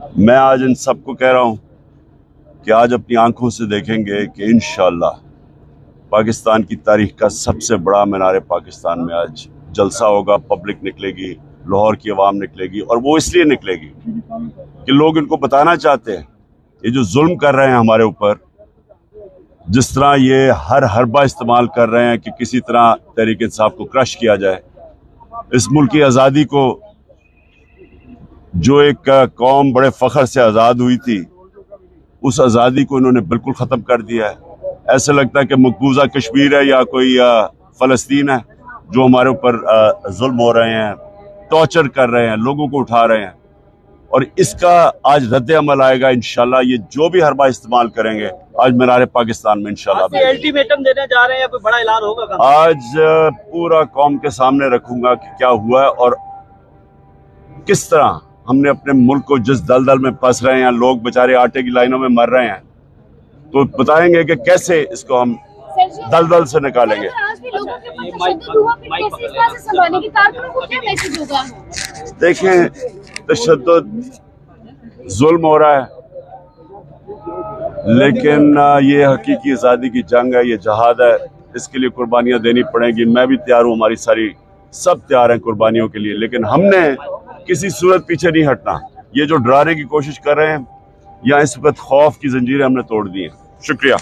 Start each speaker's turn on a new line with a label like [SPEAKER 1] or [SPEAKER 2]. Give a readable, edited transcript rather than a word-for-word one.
[SPEAKER 1] میں آج ان سب کو کہہ رہا ہوں کہ آج اپنی آنکھوں سے دیکھیں گے کہ انشاءاللہ پاکستان کی تاریخ کا سب سے بڑا مینار پاکستان میں آج جلسہ ہوگا، پبلک نکلے گی، لاہور کی عوام نکلے گی، اور وہ اس لیے نکلے گی کہ لوگ ان کو بتانا چاہتے ہیں یہ جو ظلم کر رہے ہیں ہمارے اوپر، جس طرح یہ ہر حربہ استعمال کر رہے ہیں کہ کسی طرح تحریک انصاف کو کرش کیا جائے، اس ملک کی آزادی کو جو ایک قوم بڑے فخر سے آزاد ہوئی تھی، اس آزادی کو انہوں نے بالکل ختم کر دیا ہے۔ ایسے لگتا ہے کہ مقبوضہ کشمیر ہے یا کوئی فلسطین ہے جو ہمارے اوپر ظلم ہو رہے ہیں، ٹارچر کر رہے ہیں، لوگوں کو اٹھا رہے ہیں، اور اس کا آج رد عمل آئے گا انشاءاللہ۔ یہ جو بھی حربہ استعمال کریں گے آج مینار پاکستان میں انشاءاللہ
[SPEAKER 2] الٹیمیٹم دینے جا رہے ہیں یا کوئی بڑا اعلان ہوگا؟
[SPEAKER 1] آج پورا قوم کے سامنے رکھوں گا کہ کیا ہوا ہے اور کس طرح ہم نے اپنے ملک کو جس دلدل میں پھنس رہے ہیں، لوگ بیچارے آٹے کی لائنوں میں مر رہے ہیں، تو بتائیں گے کہ کیسے اس کو ہم دلدل سے نکالیں گے۔ دیکھیں، تشدد ظلم ہو رہا ہے، لیکن یہ حقیقی آزادی کی جنگ ہے، یہ جہاد ہے، اس کے لیے قربانیاں دینی پڑیں گی۔ میں بھی تیار ہوں، ہماری سب تیار ہیں قربانیوں کے لیے، لیکن ہم نے کسی صورت پیچھے نہیں ہٹنا۔ یہ جو ڈرانے کی کوشش کر رہے ہیں یا اس وقت خوف کی زنجیریں ہم نے توڑ دی ہیں۔ شکریہ۔